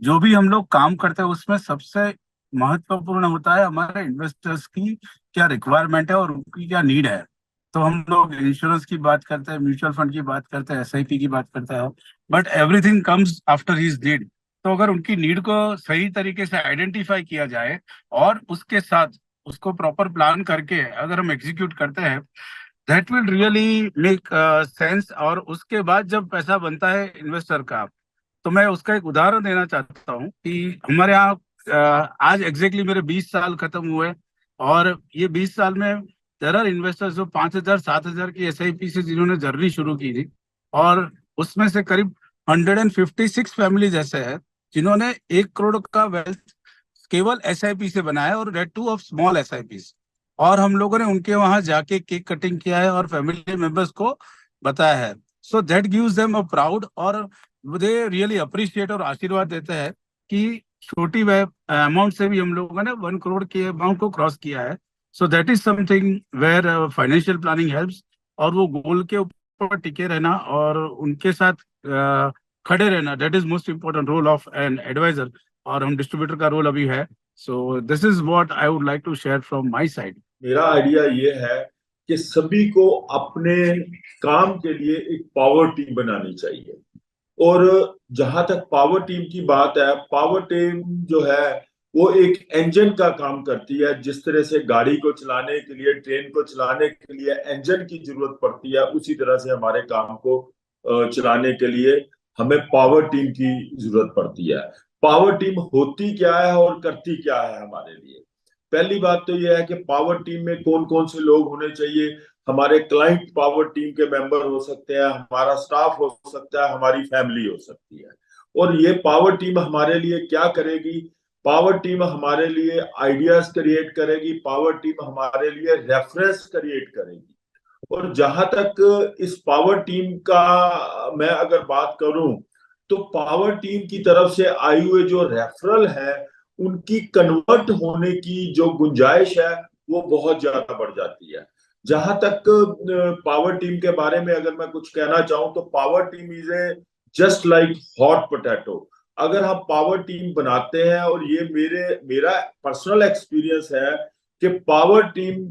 जो भी हम लोग काम करते हैं उसमें सबसे महत्वपूर्ण होता है हमारे इन्वेस्टर्स की क्या रिक्वायरमेंट है और उनकी क्या नीड है। तो हम लोग इंश्योरेंस की बात करते हैं, म्यूचुअल फंड की बात करते हैं, एसआईपी की बात करते हैं, but everything comes after his need. तो अगर उनकी नीड को सही तरीके से आइडेंटिफाई किया जाए और उसके साथ उसको प्रॉपर प्लान करके अगर हम एग्जीक्यूट करते हैं, that will really make sense. और उसके बाद जब पैसा बनता है इन्वेस्टर का, तो मैं उसका एक उदाहरण देना चाहता हूँ कि हमारे यहाँ आज एग्जैक्टली मेरे 20 साल खत्म हुए। और ये 20 साल में देयर आर इन्वेस्टर्स जो 5,000 7,000 की एसआईपी से जिन्होंने जर्नी शुरू की थी, और उसमें से करीब 156 फैमिलीज ऐसे हैं जिन्होंने 1 करोड़ का वेल्थ केवल एसआईपी से बनाया, और date to of small SIP. और हम लोगों ने उनके वहां जाके केक कटिंग किया है और फैमिली मेंबर्स को बताया है। So that gives them a proud, और दे रियली अप्रिशिएट और आशीर्वाद देते हैं कि छोटी अमाउंट से भी हम लोगों ने 1 करोड़ के अमाउंट को क्रॉस किया है। So that is something where financial planning helps. और वो गोल के ऊपर टिके रहना और उनके साथ खड़े रहना, that is most important role of an advisor. और हम डिस्ट्रीब्यूटर का रोल अभी है। So this is what I would like to share from my side. मेरा आइडिया ये है कि सभी को अपने काम के लिए एक पावर टीम बनानी चाहिए। और जहां तक पावर टीम की बात है, पावर टीम जो है वो एक इंजन का काम करती है। जिस तरह से गाड़ी को चलाने के लिए, ट्रेन को चलाने के लिए इंजन की जरूरत पड़ती है, उसी तरह से हमारे काम को चलाने के लिए हमें पावर टीम की जरूरत पड़ती है। पावर टीम होती क्या है और करती क्या है हमारे लिए? पहली बात तो यह है कि पावर टीम में कौन कौन से लोग होने चाहिए। हमारे क्लाइंट पावर टीम के मेंबर हो सकते हैं, हमारा स्टाफ हो सकता है, हमारी फैमिली हो सकती है। और ये पावर टीम हमारे लिए क्या करेगी? पावर टीम हमारे लिए आइडियाज क्रिएट करेगी, पावर टीम हमारे लिए रेफरेंस क्रिएट करेगी। और जहां तक इस पावर टीम का मैं अगर बात करूं, तो पावर टीम की तरफ से आई हुए जो रेफरल है, उनकी कन्वर्ट होने की जो गुंजाइश है वो बहुत ज्यादा बढ़ जाती है। जहां तक पावर टीम के बारे में अगर मैं कुछ कहना चाहूं, तो power team is a just like hot potato. अगर हम पावर टीम बनाते हैं, और ये मेरा पर्सनल एक्सपीरियंस है कि पावर टीम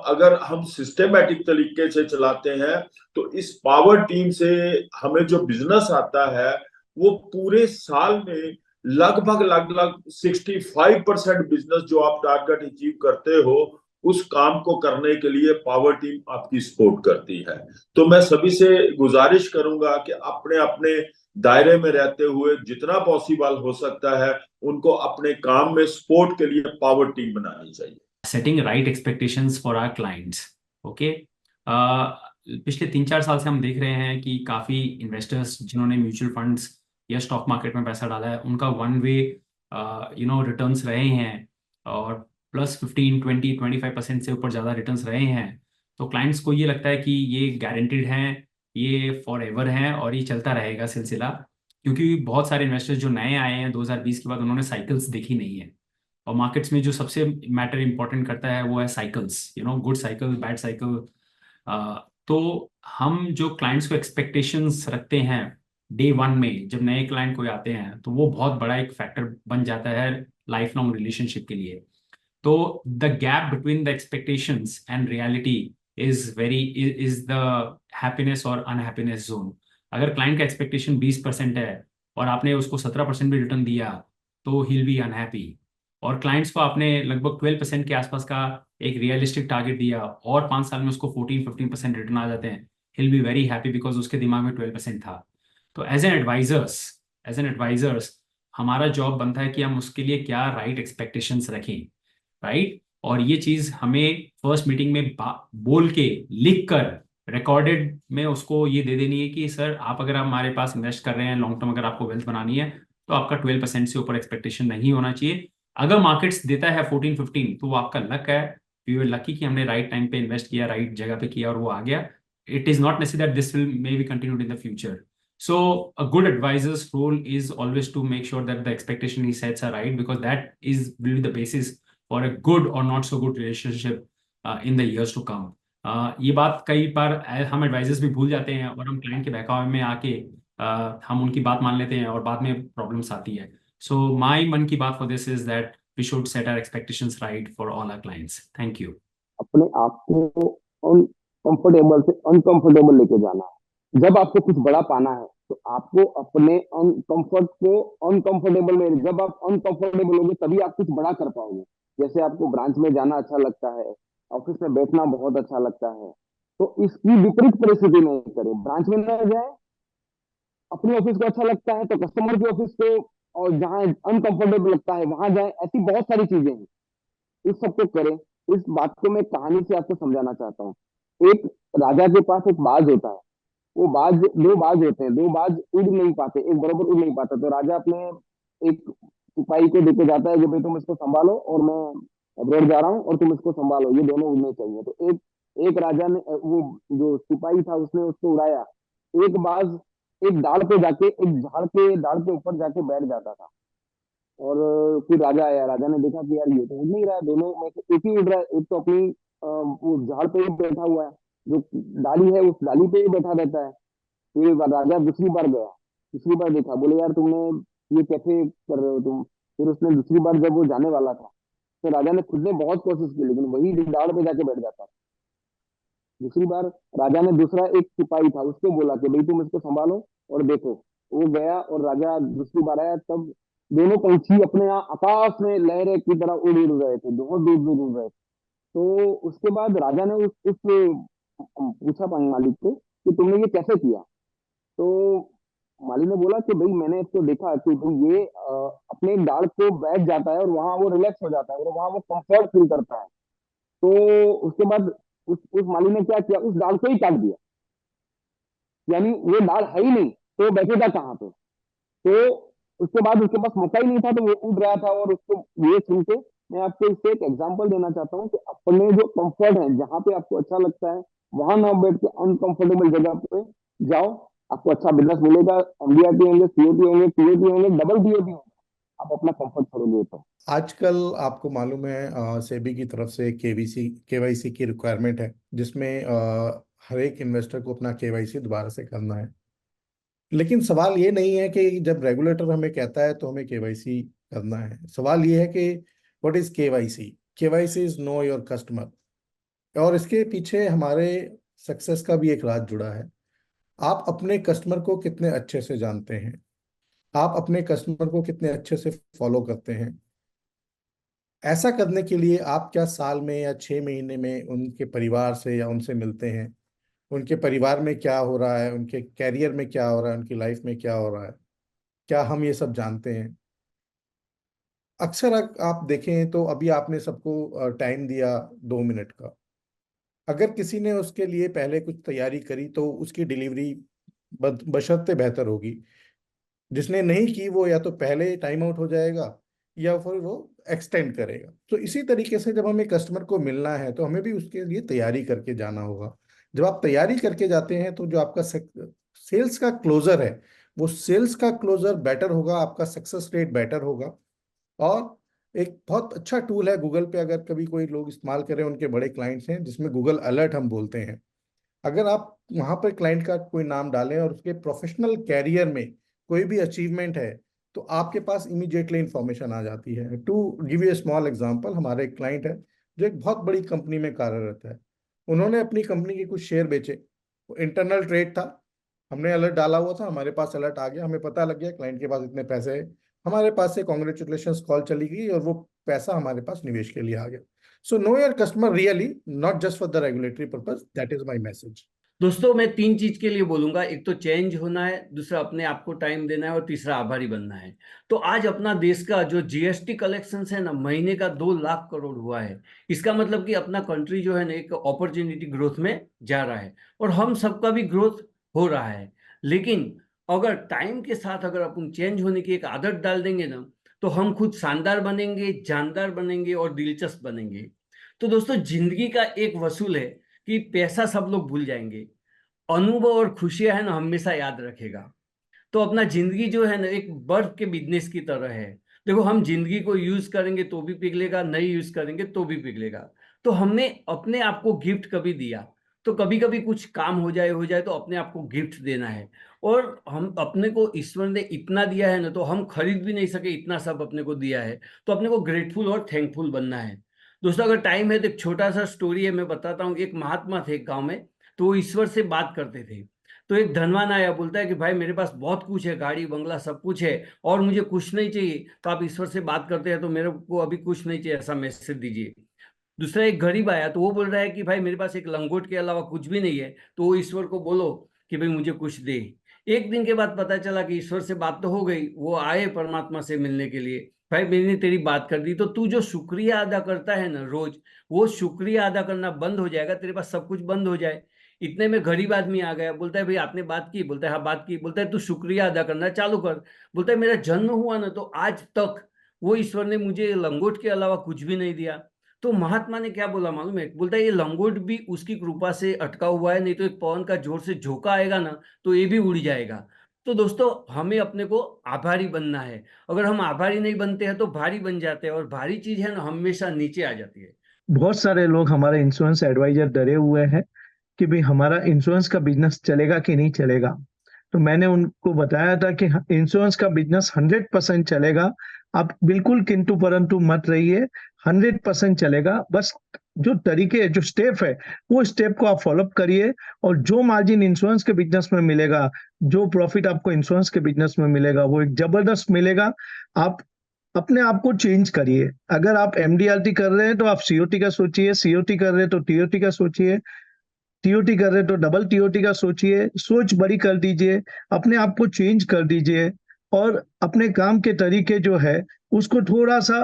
अगर हम सिस्टमेटिक तरीके से चलाते हैं, तो इस पावर टीम से हमें जो बिजनेस आता है वो पूरे साल में लगभग लगभग 65% बिजनेस जो आप टारगेट अचीव करते हो, उस काम को करने के लिए पावर टीम आपकी सपोर्ट करती है। तो मैं सभी से गुजारिश करूंगा कि अपने अपने दायरे में रहते हुए जितना पॉसिबल हो सकता है, उनको अपने काम में सपोर्ट के लिए पावर टीम बनानी चाहिए। Setting right expectations for our clients. Okay. पिछले 3-4 साल से हम देख रहे हैं कि काफ़ी इन्वेस्टर्स जिन्होंने म्यूचुअल फंड्स या स्टॉक मार्केट में पैसा डाला है, उनका वन वे रिटर्न्स रहे हैं, और प्लस 15, 20, 25% से ऊपर ज़्यादा रिटर्न्स रहे हैं। तो क्लाइंट्स को ये लगता है कि ये गारंटीड हैं, ये फॉर एवर हैं और ये चलता रहेगा सिलसिला। क्योंकि बहुत सारे इन्वेस्टर्स जो नए आए हैं 2020 के बाद, उन्होंने साइकिल्स देखी नहीं है। और मार्केट्स में जो सबसे मैटर इंपॉर्टेंट करता है वो है cycles, good cycle, bad cycle. तो हम जो क्लाइंट्स को एक्सपेक्टेशंस रखते हैं डे वन में, जब नए क्लाइंट कोई आते हैं, तो वो बहुत बड़ा एक फैक्टर बन जाता है लाइफ लॉन्ग रिलेशनशिप के लिए। तो the gap between the expectations and reality is the happiness और अनहैप्पीनेस जोन। अगर क्लाइंट का एक्सपेक्टेशन 20% है और आपने उसको 17% भी रिटर्न दिया, तो ही विल बी अनहैप्पी। और क्लाइंट्स को आपने लगभग 12% के आसपास का एक रियलिस्टिक टारगेट दिया और 5 साल में उसको 14-15% रिटर्न आ जाते हैं, he will be very happy because उसके दिमाग में 12% था। तो एज एन एडवाइजर्स हमारा जॉब बनता है कि हम उसके लिए क्या राइट एक्सपेक्टेशंस रखें। राइट। और ये चीज हमें फर्स्ट मीटिंग में बोल के, लिख कर, रिकॉर्डेड में उसको ये दे देनी है कि सर, आप अगर आप हमारे पास इन्वेस्ट कर रहे हैं लॉन्ग टर्म, अगर आपको वेल्थ बनानी है, तो आपका 12% से ऊपर एक्सपेक्टेशन नहीं होना चाहिए। अगर मार्केट्स देता है 14-15, तो वो आपका लक है। वी वर लकी कि हमने राइट टाइम पे इन्वेस्ट किया, राइट जगह पे किया और वो आ गया। It is not necessary that this will may be continued in the future. So a good advisor's role is always to make sure that the expectation he sets are right, because that is will be the basis for a good or not so good relationship in the years to come. ये बात कई बार हम advisers भी भूल जाते हैं और हम क्लाइंट के बहकावे में आके हम उनकी बात मान लेते हैं और बाद में प्रॉब्लम्स आती है। So my मन की बात for this is that we should set our expectations right for all our clients. Thank you. अपने आप को अनकंफर्टेबल से अनकंफर्टेबल लेके जाना है। जब आपको कुछ बड़ा पाना है तो आपको अपने अनकंफर्ट को अनकंफर्टेबल में, जब आप अनकंफर्टेबल होंगे तभी आप कुछ बड़ा कर पाओगे। जैसे आपको ब्रांच में जाना अच्छा लगता है, ऑफिस में बैठना बहुत अच्छा लगता है, तो इसकी विपरीत परिस्थिति नहीं करें, ब्रांच में न जाए। अपने ऑफिस को अच्छा लगता है तो कस्टमर के ऑफिस को, और जहाँ अनकंफर्टेबल लगता है वहां जाए। ऐसी बहुत सारी चीजें हैं, इस सबको करें। इस बात को मैं कहानी से आपको समझाना चाहता हूँ। एक राजा के पास एक बाज होता है, वो बाज, दो बाज होते हैं, दो बाज उड़ नहीं पाते, एक बराबर उड़ नहीं पाता। तो राजा अपने एक सिपाही को देके जाता है कि भाई तुम इसको संभालो और मैं अब्रॉड जा रहा हूँ और तुम इसको संभालो, ये दोनों उड़ने चाहिए। तो एक राजा ने, वो जो सिपाही था उसने उसको उड़ाया। एक बाज एक डाल पे जाके, एक झाड़ के डाल के ऊपर जाके बैठ जाता था। और फिर राजा आया, राजा ने देखा कि यार ये तो उड़ नहीं रहा है, दोनों में से एक ही उड़ रहा है। एक तो अपनी वो झाड़ पे ही बैठा हुआ है, जो डाली है उस डाली पे ही बैठा रहता है। फिर राजा दूसरी बार गया, दूसरी बार देखा, बोले यार तुमने ये कैसे कर रहे हो तुम। फिर उसने दूसरी बार जब वो जाने वाला था तो राजा ने खुद ने बहुत कोशिश की, लेकिन वही डाल पे जाके बैठ जाता। दूसरी बार राजा ने दूसरा एक सिपाही था उसको बोला कि भाई तुम इसको संभालो और देखो। वो गया और राजा दूसरी बार आया, तब दोनों पंछी अपने यहाँ आकाश में लहरें की तरह उड़ उड़ रहे थे, बहुत दूर दूर उड़ रहे थे। तो उसके बाद राजा ने उस पूछा पानी मालिक को कि तुमने ये कैसे किया। तो माली ने बोला कि भाई मैंने इसको देखा कि भाई ये अपने डाल को बैठ जाता है और वहां वो रिलैक्स हो जाता है और वहां वो कंफर्ट फील करता है। तो उसके बाद उस माली ने क्या किया, उस डाल को ही काट दिया। यानी वो डाल है ही नहीं तो बैठेगा कहाँ पे। तो उसके बाद उसके पास मौका ही नहीं था, तो वो उड़ रहा था। और उसको ये सुन के मैं आपको इससे एक एग्जांपल देना चाहता हूँ कि अपने जो कंफर्ट है, जहाँ पे आपको अच्छा लगता है वहां ना बैठ के अनकंफर्टेबल जगह पे जाओ। आपको अच्छा बिजनेस मिलेगा, एमडीआरटी होंगे, सीओटी होंगे, टीओटी होंगे, डबल टीओटी होंगे। आप अपना कंफर्ट छोड़ोगे तो। आजकल आपको मालूम है सेबी की तरफ से केवाईसी की रिक्वायरमेंट है, जिसमें हर एक इन्वेस्टर को अपना केवाईसी दोबारा से करना है। लेकिन सवाल ये नहीं है कि जब रेगुलेटर हमें कहता है तो हमें केवाईसी करना है। सवाल ये है कि what is KYC. KYC is know your customer. और इसके पीछे हमारे सक्सेस का भी एक राज जुड़ा है। आप अपने कस्टमर को कितने अच्छे से जानते हैं, आप अपने कस्टमर को कितने अच्छे से फॉलो करते हैं। ऐसा करने के लिए आप क्या साल में या 6 महीने में उनके परिवार से या उनसे मिलते हैं, उनके परिवार में क्या हो रहा है, उनके कैरियर में क्या हो रहा है, उनकी लाइफ में क्या हो रहा है, क्या हम ये सब जानते हैं। अक्सर आप देखें तो अभी आपने सबको टाइम दिया 2 मिनट का। अगर किसी ने उसके लिए पहले कुछ तैयारी करी तो उसकी डिलीवरी बशर्ते बेहतर होगी। जिसने नहीं की वो या तो पहले टाइम आउट हो जाएगा या फिर वो एक्सटेंड करेगा। तो इसी तरीके से जब हमें कस्टमर को मिलना है तो हमें भी उसके लिए तैयारी करके जाना होगा। जब आप तैयारी करके जाते हैं तो जो आपका सेल्स का क्लोजर है, वो सेल्स का क्लोजर बेटर होगा, आपका सक्सेस रेट बेटर होगा। और एक बहुत अच्छा टूल है गूगल पे, अगर कभी कोई लोग इस्तेमाल करें, उनके बड़े क्लाइंट्स हैं, जिसमें गूगल अलर्ट हम बोलते हैं। अगर आप वहां पर क्लाइंट का कोई नाम डालें और उसके प्रोफेशनल कैरियर में कोई भी अचीवमेंट है तो आपके पास इमीडिएटली इंफॉर्मेशन आ जाती है। To give you a small example, हमारे एक क्लाइंट है जो एक बहुत बड़ी कंपनी में कार्यरत है। उन्होंने अपनी कंपनी के कुछ शेयर बेचे, वो इंटरनल ट्रेड था। हमने अलर्ट डाला हुआ था, हमारे पास अलर्ट आ गया, हमें पता लग गया क्लाइंट के पास इतने पैसे है। हमारे पास से कॉन्ग्रेचुलेशन कॉल चली गई और वो पैसा हमारे पास निवेश के लिए आ गया। So know your customer really, not just for the regulatory purpose. That is my message. दोस्तों मैं 3 चीज के लिए बोलूंगा, एक तो चेंज होना है, दूसरा अपने आप को टाइम देना है और तीसरा आभारी बनना है। तो आज अपना देश का जो जीएसटी कलेक्शन है ना, महीने का 2 लाख करोड़ हुआ है। इसका मतलब कि अपना कंट्री जो है ना एक अपॉर्चुनिटी ग्रोथ में जा रहा है और हम सबका भी ग्रोथ हो रहा है। लेकिन अगर टाइम के साथ अगर अपन चेंज होने की एक आदत डाल देंगे ना, तो हम खुद शानदार बनेंगे, जानदार बनेंगे और दिलचस्प बनेंगे। तो दोस्तों जिंदगी का एक वसूल है कि पैसा सब लोग भूल जाएंगे, अनुभव और खुशियां है ना हमेशा याद रखेगा। तो अपना जिंदगी जो है ना एक बर्फ के बिजनेस की तरह है। देखो हम जिंदगी को यूज करेंगे तो भी पिघलेगा, नहीं यूज करेंगे तो भी पिघलेगा। तो हमने अपने आप को गिफ्ट कभी दिया, तो कभी कभी कुछ काम हो जाए तो अपने आप को गिफ्ट देना है। और हम अपने को ईश्वर ने इतना दिया है ना, तो हम खरीद भी नहीं सके, इतना सब अपने को दिया है। तो अपने को ग्रेटफुल और थैंकफुल बनना है। दोस्तों अगर टाइम है तो एक छोटा सा स्टोरी है, मैं बताता हूँ। एक महात्मा थे एक गांव में, तो वो ईश्वर से बात करते थे। तो एक धनवान आया, बोलता है कि भाई मेरे पास बहुत कुछ है, गाड़ी बंगला सब कुछ है, और मुझे कुछ नहीं चाहिए। तो आप ईश्वर से बात करते हैं तो मेरे को अभी कुछ नहीं चाहिए, ऐसा मैसेज दीजिए। दूसरा एक गरीब आया, तो वो बोल रहा है कि भाई मेरे पास एक लंगोट के अलावा कुछ भी नहीं है, तो वो ईश्वर को बोलो कि भाई मुझे कुछ दे। एक दिन के बाद पता चला कि ईश्वर से बात तो हो गई, वो आए परमात्मा से मिलने के लिए। भाई मैंने तेरी बात कर दी, तो तू जो शुक्रिया अदा करता है ना रोज, वो शुक्रिया अदा करना बंद हो जाएगा, तेरे पास सब कुछ बंद हो जाए। इतने में गरीब आदमी आ गया, बोलता है भाई आपने बात की? बोलता है हाँ बात की। बोलता है तू शुक्रिया अदा करना चालू कर। बोलता है मेरा जन्म हुआ ना, तो आज तक वो ईश्वर ने मुझे लंगोट के अलावा कुछ भी नहीं दिया। तो महात्मा ने क्या बोला मालूम है? बोलता है ये लंगोट भी उसकी कृपा से अटका हुआ है, नहीं तो एक पवन का जोर से झोंका आएगा ना, तो ये भी उड़ जाएगा। तो दोस्तों हमें अपने को आभारी बनना है। अगर हम आभारी नहीं बनते हैं तो भारी बन जाते हैं, और भारी चीज है ना हमेशा नीचे आ जाती है। बहुत सारे लोग हमारे इंश्योरेंस एडवाइजर डरे हुए हैं कि भाई हमारा इंश्योरेंस का बिजनेस चलेगा कि नहीं चलेगा। तो मैंने उनको बताया था कि इंश्योरेंस का बिजनेस 100% चलेगा। आप बिल्कुल किंतु परंतु मत रहिए, 100% चलेगा। बस जो तरीके, जो स्टेप है, वो स्टेप को आप फॉलोअप करिए, और जो मार्जिन इंश्योरेंस के बिजनेस में मिलेगा, जो प्रॉफिट आपको इंश्योरेंस के बिजनेस में मिलेगा, वो एक जबरदस्त मिलेगा। आप अपने आप को चेंज करिए। अगर आप एमडीआरटी कर रहे हैं तो आप सीओटी का सोचिए, सीओटी कर रहे हैं तो टीओटी का सोचिए, टीओटी कर रहे हैं तो डबल टीओटी का सोचिए। सोच बड़ी कर दीजिए, अपने आप को चेंज कर दीजिए, और अपने काम के तरीके जो है उसको थोड़ा सा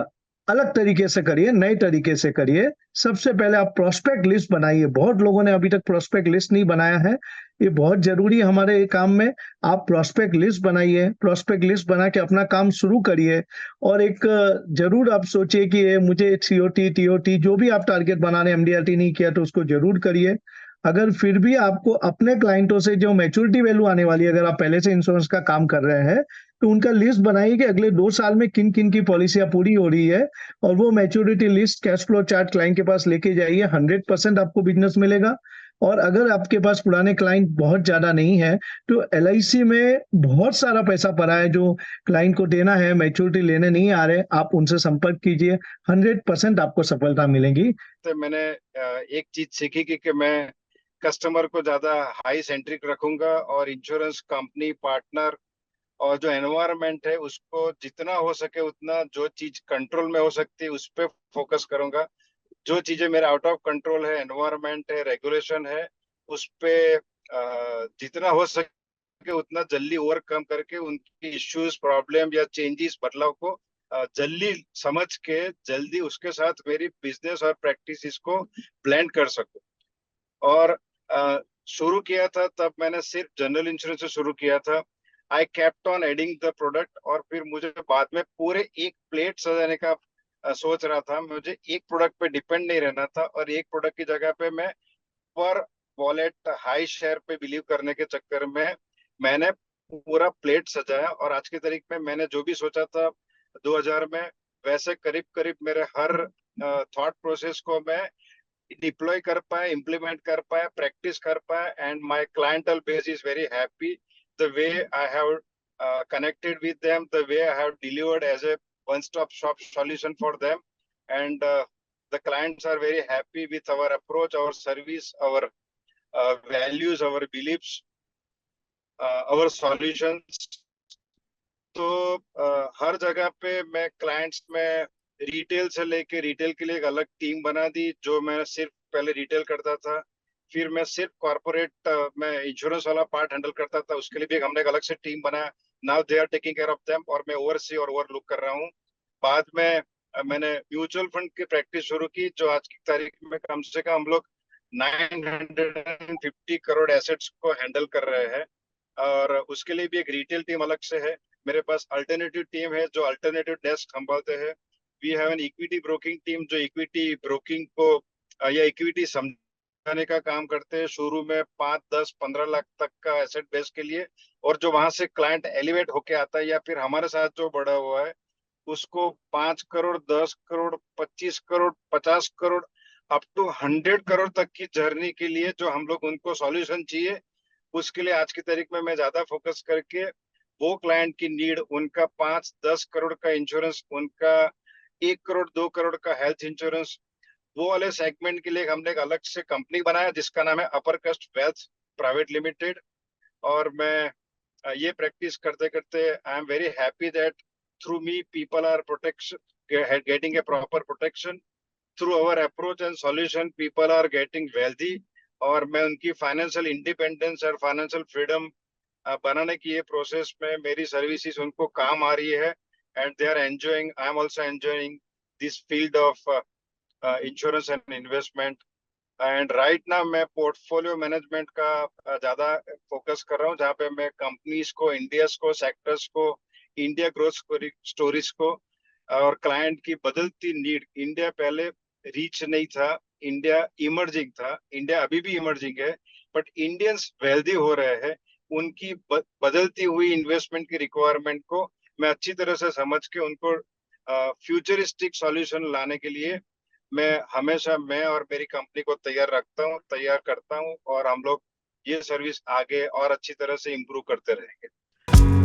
अलग तरीके से करिए, नए तरीके से करिए। सबसे पहले आप प्रोस्पेक्ट लिस्ट बनाइए। बहुत लोगों ने अभी तक प्रोस्पेक्ट लिस्ट नहीं बनाया है, ये बहुत जरूरी है हमारे काम में। आप प्रोस्पेक्ट लिस्ट बनाइए, प्रोस्पेक्ट लिस्ट बना के अपना काम शुरू करिए। और एक जरूर आप सोचिए कि ये मुझे सीओटी टीओटी जो भी आप टारगेट बना रहे हैं, एमडीआरटी नहीं किया तो उसको जरूर करिए। अगर फिर भी आपको अपने क्लाइंटों से जो मैच्योरिटी वैल्यू आने वाली है, अगर आप पहले से इंश्योरेंस का काम कर रहे हैं, तो उनका लिस्ट बनाइए कि अगले 2 साल में किन किन की पॉलिसियां पूरी हो रही है, और वो maturity list, cash flow chart client के पास लेके जाइए। 100% आपको बिजनेस मिलेगा। और अगर आपके पास पुराने क्लाइंट बहुत ज्यादा नहीं है, तो एलआईसी में बहुत सारा पैसा पड़ा है जो क्लाइंट को देना है, मैच्योरिटी लेने नहीं आ रहे, आप उनसे संपर्क कीजिए। 100% आपको सफलता मिलेगी। तो मैंने एक चीज सीखी कि मैं कस्टमर को ज्यादा हाई सेंट्रिक रखूंगा, और इंश्योरेंस कंपनी पार्टनर और जो एनवायरनमेंट है उसको जितना हो सके उतना, जो चीज कंट्रोल में हो सकती है उस पर फोकस करूंगा। जो चीजें मेरे आउट ऑफ कंट्रोल है, एनवायरनमेंट है, रेगुलेशन है, उस पे जितना हो सके उतना जल्दी ओवरकम करके उनकी इश्यूज, प्रॉब्लम या चेंजेस, बदलाव को जल्दी समझ के जल्दी उसके साथ मेरी बिजनेस और प्रैक्टिस को ब्लेंड कर सकूं। और शुरू किया था तब मैंने सिर्फ जनरल इंश्योरेंस से शुरू किया था। I kept on adding the product, और फिर मुझे बाद में पूरे एक प्लेट सजाने का सोच रहा था। मुझे एक प्रोडक्ट पे डिपेंड नहीं रहना था, और एक प्रोडक्ट की जगह पे मैं पर वॉलेट हाई शेयर पे बिलीव करने के चक्कर में मैंने पूरा प्लेट सजाया। और आज की तारीख में मैंने जो भी सोचा था 2000 में, वैसे करीब करीब मेरे हर थॉट प्रोसेस को मैं डिप्लॉय कर पाया, इम्प्लीमेंट कर पाया, प्रैक्टिस कर पाया, and my clientele base is very happy the way I have connected with them, the way I have delivered as a one-stop shop solution for them, and the clients are very happy with our approach, our service, our values, our beliefs, our solutions. तो हर जगह पे मैं clients में retail से लेके, retail के लिए एक अलग टीम बना दी। जो मैं सिर्फ पहले रिटेल करता था, फिर मैं सिर्फ कॉर्पोरेट में इंश्योरेंस वाला पार्ट हैंडल करता था, उसके लिए भी हमने एक अलग से टीम बनाया। Now they are taking care of them, और मैं ओवरसी और ओवरलुक कर रहा हूँ। बाद में मैंने म्यूचुअल फंड की प्रैक्टिस शुरू की, जो आज की तारीख में कम से कम हम लोग 950 करोड़ एसेट्स को हैंडल कर रहे हैं, और उसके लिए भी एक रिटेल टीम अलग से है। मेरे पास अल्टरनेटिव टीम है जो अल्टरनेटिव डेस्क संभालते हैं। We have an equity broking team जो इक्विटी ब्रोकिंग को या इक्विटी समझाने का काम करते हैं, शुरू में 5, 10, 15 लाख तक का एसेट बेस के लिए। और जो वहां से क्लाइंट एलिवेट होके आता है या फिर हमारे साथ जो बढ़ा हुआ है, उसको 5 करोड़, 10 करोड़, 25 करोड़, 50 करोड़, अप टू 100 करोड़ तक की जर्नी के लिए जो हम लोग उनको सॉल्यूशन चाहिए, उसके लिए आज की तारीख में मैं ज्यादा फोकस करके वो क्लाइंट की नीड, उनका 5-10 करोड़ का इंश्योरेंस, उनका 1 करोड़ 2 करोड़ का हेल्थ इंश्योरेंस, वो वाले सेगमेंट के लिए हमने एक अलग से कंपनी बनाया जिसका नाम है अपर कस्ट वेल्थ प्राइवेट लिमिटेड। और मैं ये प्रैक्टिस करते करते I am very happy that through me people are protection getting a proper protection through our approach and solution, people are getting wealthy. और मैं उनकी फाइनेंशियल इंडिपेंडेंस और फाइनेंशियल फ्रीडम बनाने की ये प्रोसेस में मेरी सर्विसेज उनको काम आ रही है, and they are enjoying, I am also enjoying this field of insurance and investment. And right now मैं पोर्टफोलियो मैनेजमेंट का ज्यादा फोकस कर रहा हूँ, जहाँ पे मैं कंपनीज को, इंडियाज को, सेक्टर्स को, इंडिया ग्रोथ स्टोरीज को और क्लाइंट की बदलती नीड। इंडिया पहले रीच नहीं था, इंडिया इमर्जिंग था, इंडिया अभी भी इमर्जिंग है, बट इंडियंस वेल्दी हो रहे हैं। उनकी बदलती हुई इन्वेस्टमेंट की रिक्वायरमेंट को मैं अच्छी तरह से समझ के उनको फ्यूचरिस्टिक सॉल्यूशन लाने के लिए मैं हमेशा, मैं और मेरी कंपनी को तैयार करता हूँ, और हम लोग ये सर्विस आगे और अच्छी तरह से इम्प्रूव करते रहेंगे।